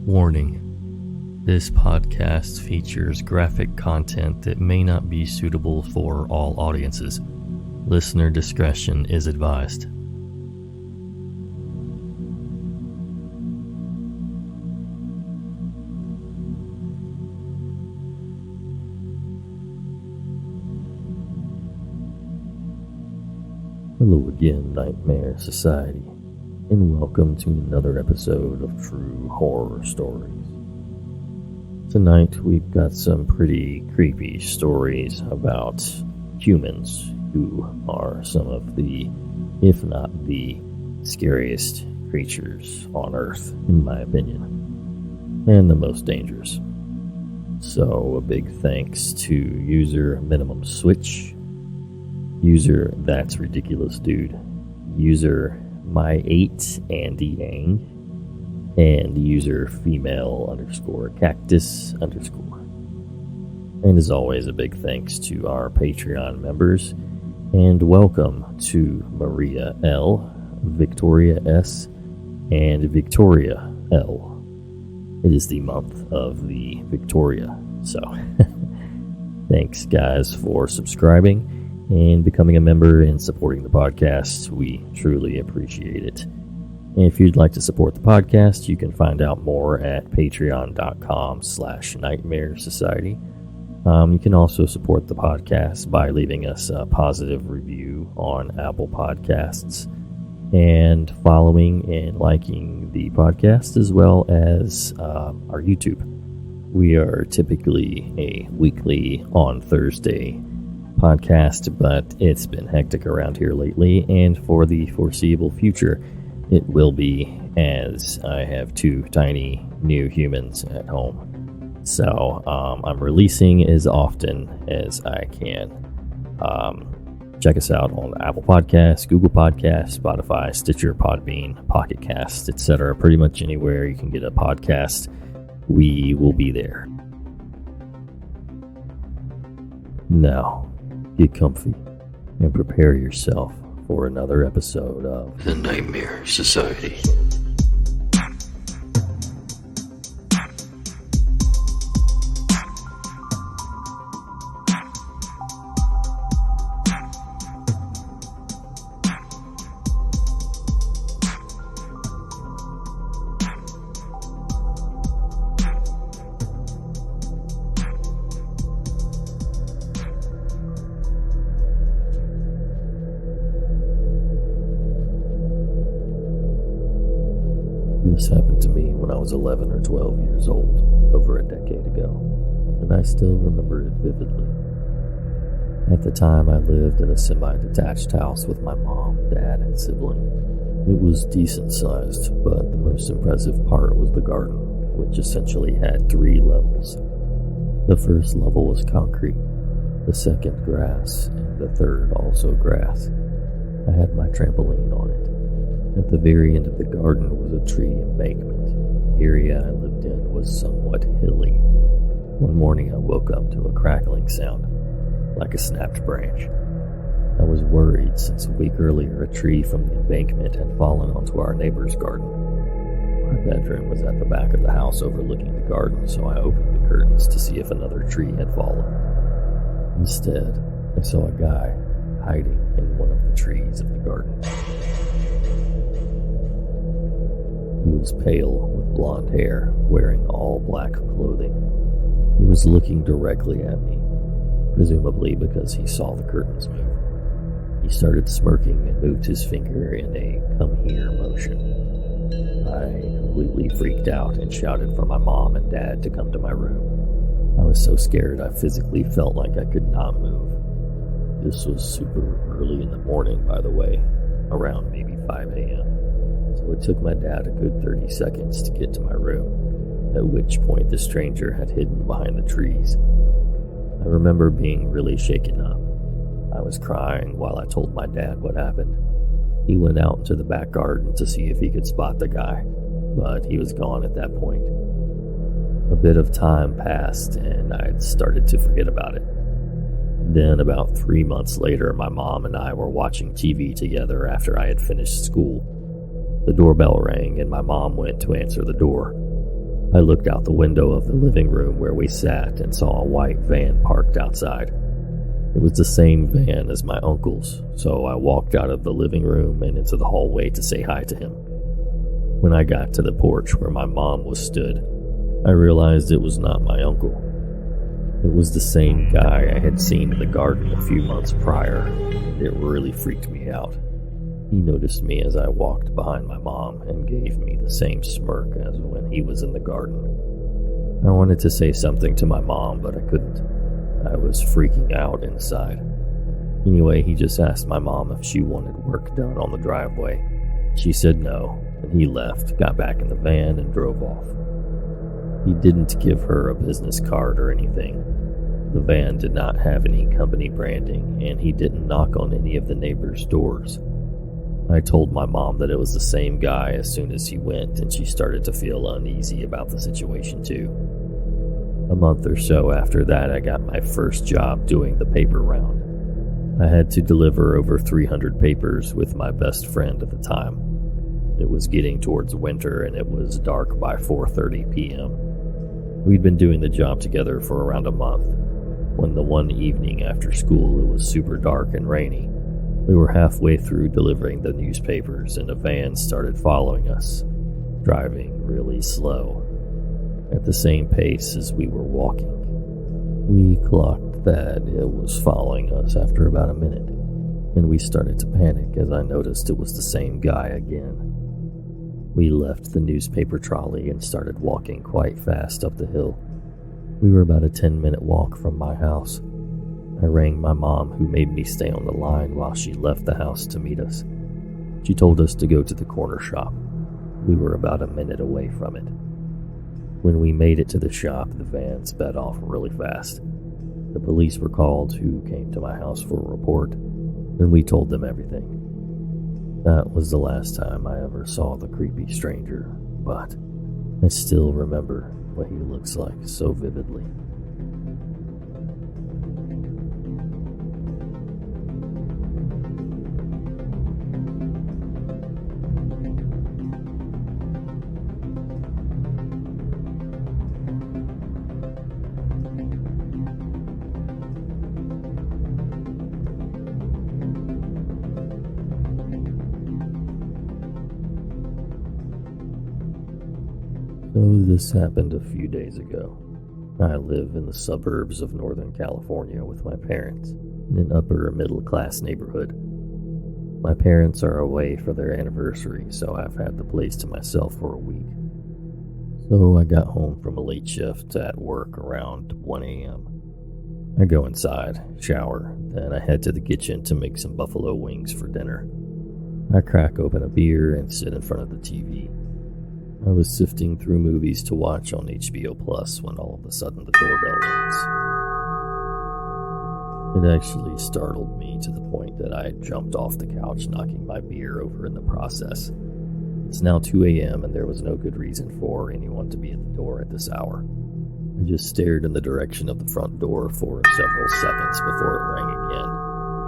Warning. This podcast features graphic content that may not be suitable for all audiences. Listener discretion is advised. Hello again, Nightmare Society, and welcome to another episode of True Horror Stories. Tonight we've got some pretty creepy stories about humans who are some of the, if not the, scariest creatures on Earth, in my opinion, and the most dangerous. So a big thanks to user Minimum Switch, user thatsridiculousdude, user my8andYang, and user female_cactus_. And as always, a big thanks to our Patreon members, and welcome to Maria L, Victoria S, and Victoria L. It is the month of the Victoria, so thanks guys for subscribing and becoming a member and supporting the podcast. We truly appreciate it. And if you'd like to support the podcast, you can find out more at patreon.com/Nightmare Society. You can also support the podcast by leaving us a positive review on Apple Podcasts and following and liking the podcast, as well as our YouTube. We are typically a weekly on Thursday podcast, but it's been hectic around here lately, and for the foreseeable future it will be, as I have two tiny new humans at home. So I'm releasing as often as I can. Check us out on Apple Podcasts, Google Podcasts, Spotify, Stitcher, Podbean, Pocket Cast, etc. Pretty much anywhere you can get a podcast, we will be there. Now, get comfy and prepare yourself for another episode of The Nightmare Society. This happened to me when I was 11 or 12 years old, over a decade ago, and I still remember it vividly. At the time, I lived in a semi-detached house with my mom, dad, and sibling. It was decent-sized, but the most impressive part was the garden, which essentially had 3 levels. The first level was concrete, the second grass, and the third also grass. I had my trampoline on it. At the very end of the garden was a tree embankment. The area I lived in was somewhat hilly. One morning I woke up to a crackling sound, like a snapped branch. I was worried since a week earlier a tree from the embankment had fallen onto our neighbor's garden. My bedroom was at the back of the house overlooking the garden, so I opened the curtains to see if another tree had fallen. Instead, I saw a guy hiding in one of the trees of the garden. He was pale, with blonde hair, wearing all black clothing. He was looking directly at me, presumably because he saw the curtains move. He started smirking and moved his finger in a come here motion. I completely freaked out and shouted for my mom and dad to come to my room. I was so scared I physically felt like I could not move. This was super early in the morning, by the way, around maybe 5 a.m. So it took my dad a good 30 seconds to get to my room, at which point the stranger had hidden behind the trees. I remember being really shaken up. I was crying while I told my dad what happened. He went out into the back garden to see if he could spot the guy, but he was gone at that point. A bit of time passed and I'd started to forget about it. Then about 3 months later, my mom and I were watching TV together after I had finished school. The doorbell rang and my mom went to answer the door. I looked out the window of the living room where we sat and saw a white van parked outside. It was the same van as my uncle's, so I walked out of the living room and into the hallway to say hi to him. When I got to the porch where my mom was stood, I realized it was not my uncle. It was the same guy I had seen in the garden a few months prior. It really freaked me out. He noticed me as I walked behind my mom and gave me the same smirk as when he was in the garden. I wanted to say something to my mom, but I couldn't. I was freaking out inside. Anyway, he just asked my mom if she wanted work done on the driveway. She said no, and he left, got back in the van, and drove off. He didn't give her a business card or anything. The van did not have any company branding, and he didn't knock on any of the neighbors' doors. I told my mom that it was the same guy as soon as he went, and she started to feel uneasy about the situation too. A month or so after that, I got my first job doing the paper round. I had to deliver over 300 papers with my best friend at the time. It was getting towards winter, and it was dark by 4:30 p.m. We'd been doing the job together for around a month. When the one evening after school it was super dark and rainy, we were halfway through delivering the newspapers, and a van started following us, driving really slow, at the same pace as we were walking. We clocked that it was following us after about a minute, and we started to panic as I noticed it was the same guy again. We left the newspaper trolley and started walking quite fast up the hill. We were about a 10-minute walk from my house. I rang my mom, who made me stay on the line while she left the house to meet us. She told us to go to the corner shop. We were about a minute away from it. When we made it to the shop, the van sped off really fast. The police were called, who came to my house for a report, and we told them everything. That was the last time I ever saw the creepy stranger, but I still remember what he looks like so vividly. So this happened a few days ago. I live in the suburbs of Northern California with my parents in an upper middle class neighborhood. My parents are away for their anniversary, so I've had the place to myself for a week. So I got home from a late shift at work around 1 a.m. I go inside, shower, then I head to the kitchen to make some buffalo wings for dinner. I crack open a beer and sit in front of the TV. I was sifting through movies to watch on HBO Plus when all of a sudden the doorbell rings. It actually startled me to the point that I jumped off the couch, knocking my beer over in the process. It's now 2 a.m. and there was no good reason for anyone to be at the door at this hour. I just stared in the direction of the front door for several seconds before it rang again,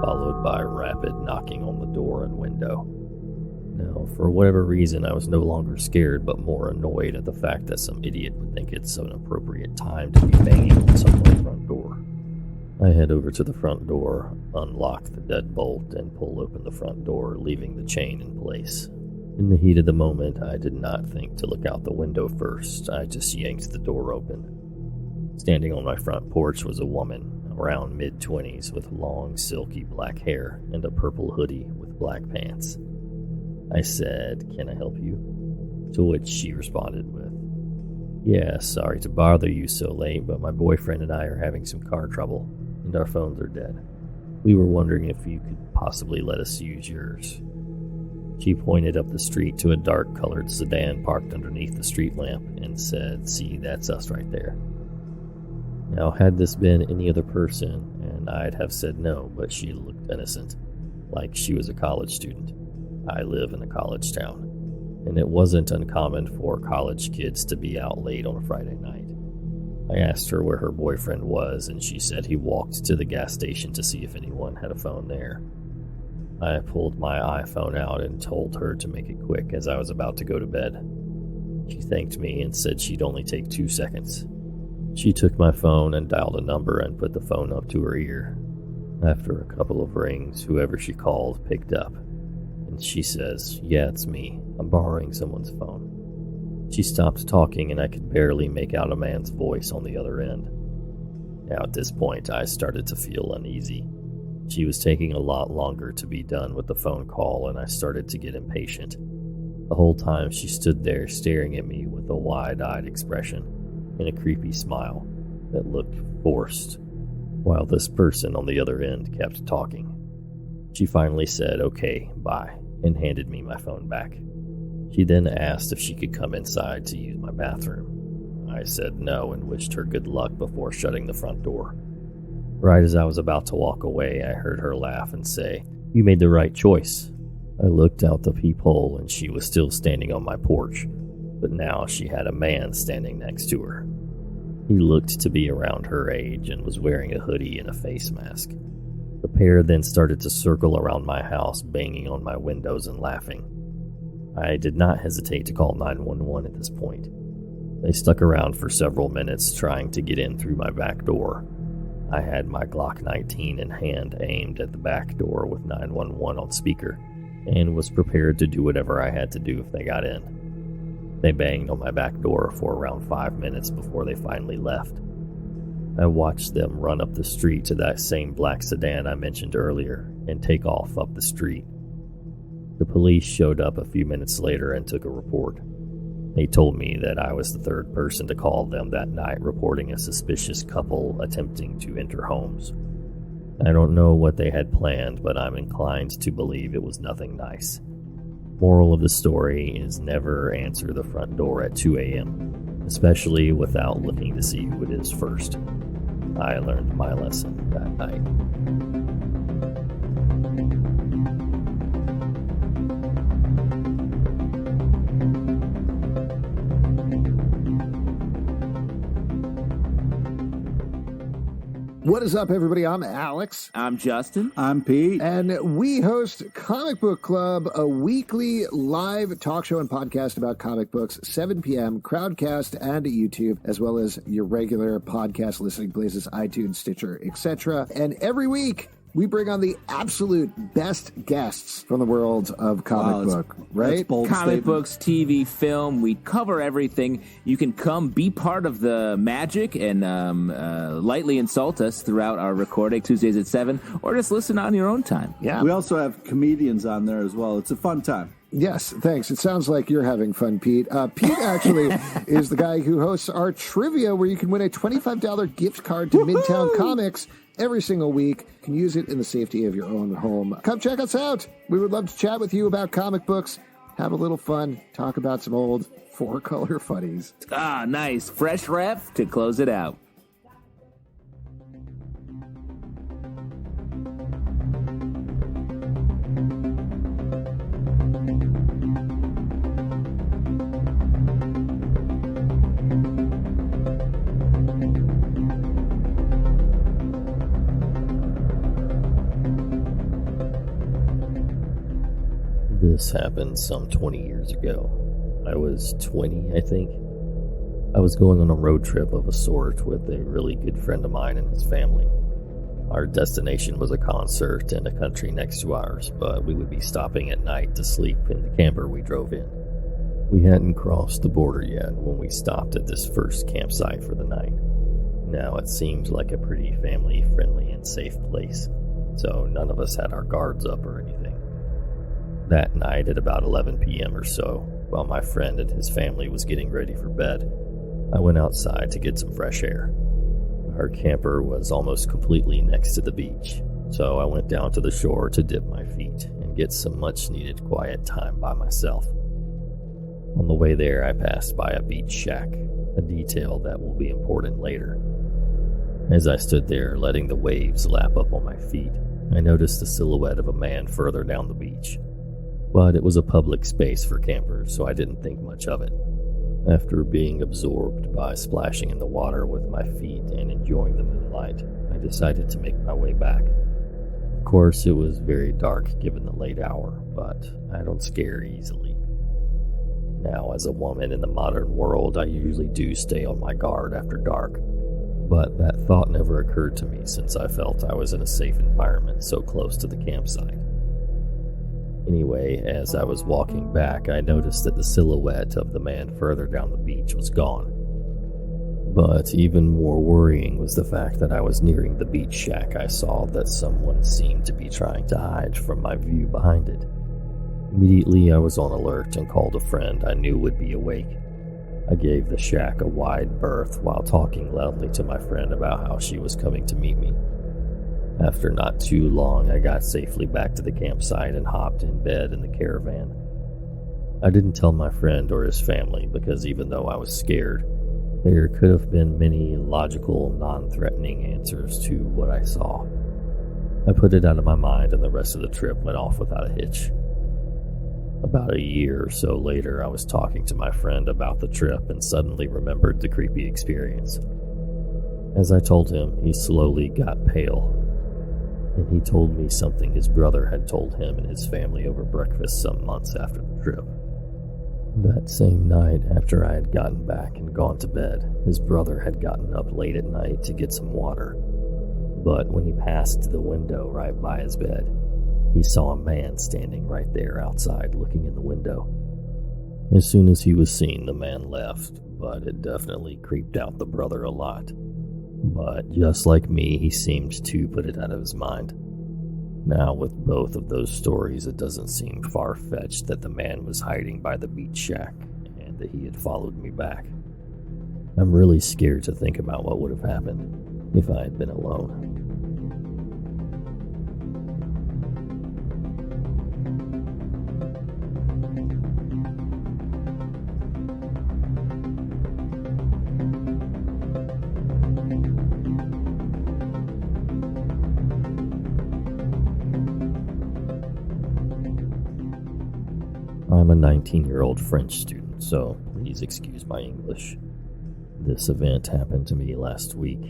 followed by rapid knocking on the door and window. Now, for whatever reason, I was no longer scared, but more annoyed at the fact that some idiot would think it's an appropriate time to be banging on someone's front door. I head over to the front door, unlock the deadbolt, and pull open the front door, leaving the chain in place. In the heat of the moment, I did not think to look out the window first. I just yanked the door open. Standing on my front porch was a woman, around mid-20s, with long, silky black hair and a purple hoodie with black pants. I said, "Can I help you?" To which she responded with, "Yeah, sorry to bother you so late, but my boyfriend and I are having some car trouble, and our phones are dead. We were wondering if you could possibly let us use yours." She pointed up the street to a dark-colored sedan parked underneath the street lamp and said, "See, that's us right there." Now, had this been any other person, and I'd have said no, but she looked innocent, like she was a college student. I live in a college town, and it wasn't uncommon for college kids to be out late on a Friday night. I asked her where her boyfriend was, and she said he walked to the gas station to see if anyone had a phone there. I pulled my iPhone out and told her to make it quick as I was about to go to bed. She thanked me and said she'd only take 2 seconds. She took my phone and dialed a number and put the phone up to her ear. After a couple of rings, whoever she called picked up, and she says, "Yeah, it's me. I'm borrowing someone's phone." She stopped talking and I could barely make out a man's voice on the other end. Now at this point, I started to feel uneasy. She was taking a lot longer to be done with the phone call and I started to get impatient. The whole time she stood there staring at me with a wide-eyed expression and a creepy smile that looked forced, while this person on the other end kept talking. She finally said, "Okay, bye," and handed me my phone back. She then asked if she could come inside to use my bathroom. I said no and wished her good luck before shutting the front door. Right as I was about to walk away, I heard her laugh and say, "You made the right choice." I looked out the peephole and she was still standing on my porch, but now she had a man standing next to her. He looked to be around her age and was wearing a hoodie and a face mask. The pair then started to circle around my house, banging on my windows and laughing. I did not hesitate to call 911 at this point. They stuck around for several minutes trying to get in through my back door. I had my Glock 19 in hand aimed at the back door with 911 on speaker and was prepared to do whatever I had to do if they got in. They banged on my back door for around 5 minutes before they finally left. I watched them run up the street to that same black sedan I mentioned earlier and take off up the street. The police showed up a few minutes later and took a report. They told me that I was the third person to call them that night reporting a suspicious couple attempting to enter homes. I don't know what they had planned, but I'm inclined to believe it was nothing nice. Moral of the story is never answer the front door at 2 a.m., especially without looking to see who it is first. I learned my lesson that night. What is up, everybody? I'm Alex. I'm Justin. I'm Pete. And we host Comic Book Club, a weekly live talk show and podcast about comic books, 7 p.m., Crowdcast and YouTube, as well as your regular podcast listening places, iTunes, Stitcher, etc. And every week, we bring on the absolute best guests from the world of comic book, right? Comic books, TV, film. We cover everything. You can come be part of the magic and lightly insult us throughout our recording, Tuesdays at 7, or just listen on your own time. Yeah. We also have comedians on there as well. It's a fun time. Yes, thanks. It sounds like you're having fun, Pete. Pete actually is the guy who hosts our trivia where you can win a $25 gift card to Midtown Comics every single week. You can use it in the safety of your own home. Come check us out. We would love to chat with you about comic books, have a little fun, talk about some old 4-color funnies. Ah, nice. Fresh ref to close it out. This happened some 20 years ago. I was 20, I think. I was going on a road trip of a sort with a really good friend of mine and his family. Our destination was a concert in a country next to ours, but we would be stopping at night to sleep in the camper we drove in. We hadn't crossed the border yet when we stopped at this first campsite for the night. Now it seemed like a pretty family-friendly and safe place, so none of us had our guards up or anything. That night at about 11 p.m. or so, while my friend and his family was getting ready for bed, I went outside to get some fresh air. Our camper was almost completely next to the beach, so I went down to the shore to dip my feet and get some much-needed quiet time by myself. On the way there, I passed by a beach shack, a detail that will be important later. As I stood there letting the waves lap up on my feet, I noticed the silhouette of a man further down the beach. But it was a public space for campers, so I didn't think much of it. After being absorbed by splashing in the water with my feet and enjoying the moonlight, I decided to make my way back. Of course, it was very dark given the late hour, but I don't scare easily. Now, as a woman in the modern world, I usually do stay on my guard after dark, but that thought never occurred to me since I felt I was in a safe environment so close to the campsite. Anyway, as I was walking back, I noticed that the silhouette of the man further down the beach was gone. But even more worrying was the fact that I was nearing the beach shack. I saw that someone seemed to be trying to hide from my view behind it. Immediately, I was on alert and called a friend I knew would be awake. I gave the shack a wide berth while talking loudly to my friend about how she was coming to meet me. After not too long, I got safely back to the campsite and hopped in bed in the caravan. I didn't tell my friend or his family because even though I was scared, there could have been many logical, non-threatening answers to what I saw. I put it out of my mind and the rest of the trip went off without a hitch. About a year or so later, I was talking to my friend about the trip and suddenly remembered the creepy experience. As I told him, he slowly got pale, and he told me something his brother had told him and his family over breakfast some months after the trip. That same night, after I had gotten back and gone to bed, his brother had gotten up late at night to get some water. But when he passed the window right by his bed, he saw a man standing right there outside looking in the window. As soon as he was seen, the man left, but it definitely creeped out the brother a lot. But just like me, he seemed to put it out of his mind. Now, with both of those stories, it doesn't seem far-fetched that the man was hiding by the beach shack and that he had followed me back. I'm really scared to think about what would have happened if I had been alone. I'm a 19-year-old French student, so please excuse my English. This event happened to me last week.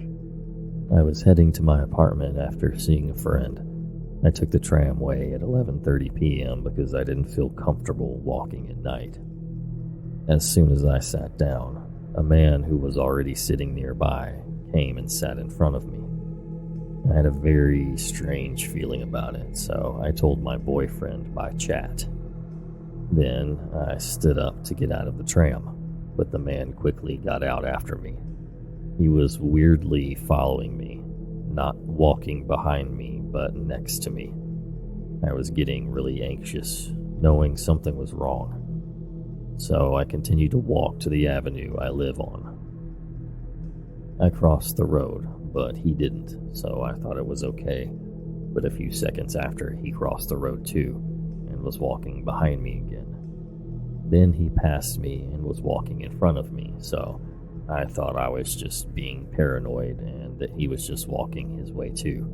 I was heading to my apartment after seeing a friend. I took the tramway at 11:30 p.m. because I didn't feel comfortable walking at night. As soon as I sat down, a man who was already sitting nearby came and sat in front of me. I had a very strange feeling about it, so I told my boyfriend by chat. Then I stood up to get out of the tram, but the man quickly got out after me. He was weirdly following me, not walking behind me, but next to me. I was getting really anxious, knowing something was wrong. So I continued to walk to the avenue I live on. I crossed the road, but he didn't, so I thought it was okay. But a few seconds after, he crossed the road too, and was walking behind me again. Then he passed me and was walking in front of me, so I thought I was just being paranoid and that he was just walking his way too.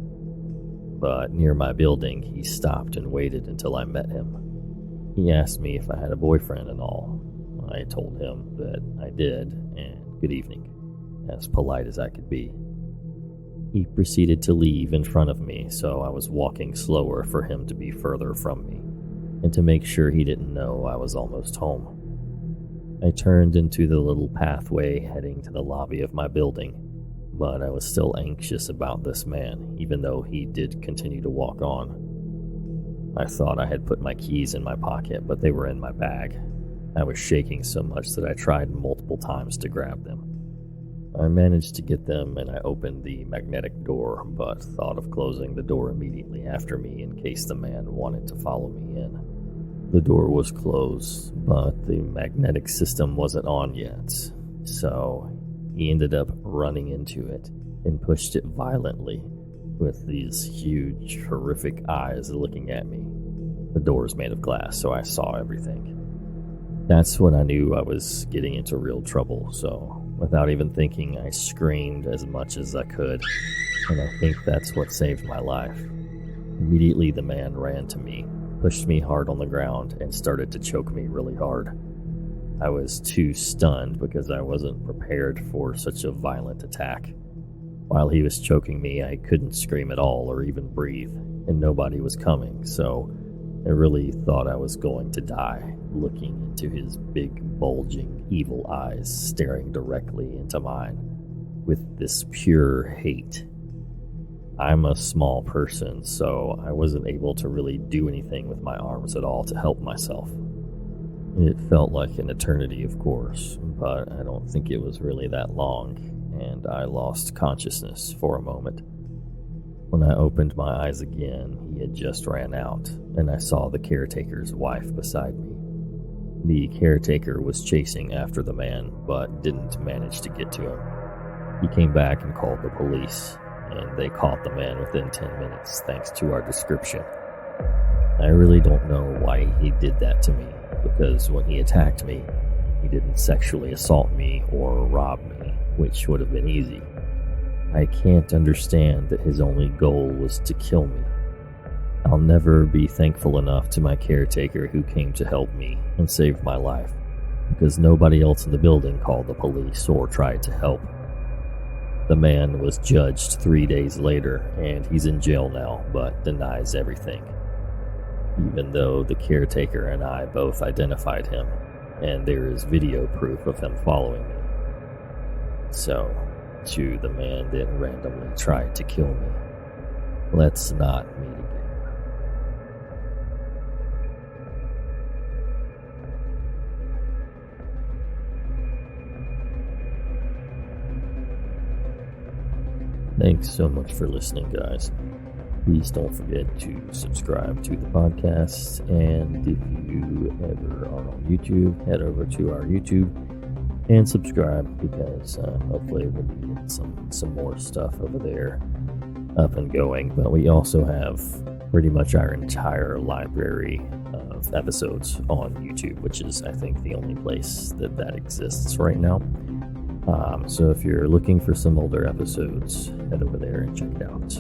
But near my building, he stopped and waited until I met him. He asked me if I had a boyfriend and all. I told him that I did, and good evening, as polite as I could be. He proceeded to leave in front of me, so I was walking slower for him to be further from me, and to make sure he didn't know I was almost home. I turned into the little pathway heading to the lobby of my building, but I was still anxious about this man, even though he did continue to walk on. I thought I had put my keys in my pocket, but they were in my bag. I was shaking so much that I tried multiple times to grab them. I managed to get them and I opened the magnetic door, but thought of closing the door immediately after me in case the man wanted to follow me in. The door was closed, but the magnetic system wasn't on yet, so he ended up running into it and pushed it violently with these huge, horrific eyes looking at me. The door is made of glass, so I saw everything. That's when I knew I was getting into real trouble, so without even thinking, I screamed as much as I could, and I think that's what saved my life. Immediately, the man ran to me, pushed me hard on the ground, and started to choke me really hard. I was too stunned because I wasn't prepared for such a violent attack. While he was choking me, I couldn't scream at all or even breathe, and nobody was coming, so I really thought I was going to die, looking into his big, bulging, evil eyes staring directly into mine with this pure hate. I'm a small person, so I wasn't able to really do anything with my arms at all to help myself. It felt like an eternity, of course, but I don't think it was really that long, and I lost consciousness for a moment. When I opened my eyes again, he had just ran out, and I saw the caretaker's wife beside me. The caretaker was chasing after the man, but didn't manage to get to him. He came back and called the police, and they caught the man within 10 minutes thanks to our description. I really don't know why he did that to me, because when he attacked me, he didn't sexually assault me or rob me, which would have been easy. I can't understand that his only goal was to kill me. I'll never be thankful enough to my caretaker who came to help me and saved my life, because nobody else in the building called the police or tried to help. The man was judged 3 days later, and he's in jail now, but denies everything. Even though the caretaker and I both identified him, and there is video proof of him following me. So, to the man that randomly tried to kill me, let's not meet again. Thanks so much for listening, guys. Please don't forget to subscribe to the podcast, and if you ever are on YouTube, head over to our YouTube and subscribe, because hopefully we'll be getting some more stuff over there up and going. But we also have pretty much our entire library of episodes on YouTube, which is, I think, the only place that exists right now. So if you're looking for some older episodes, head over there and check it out.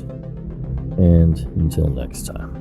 And until next time.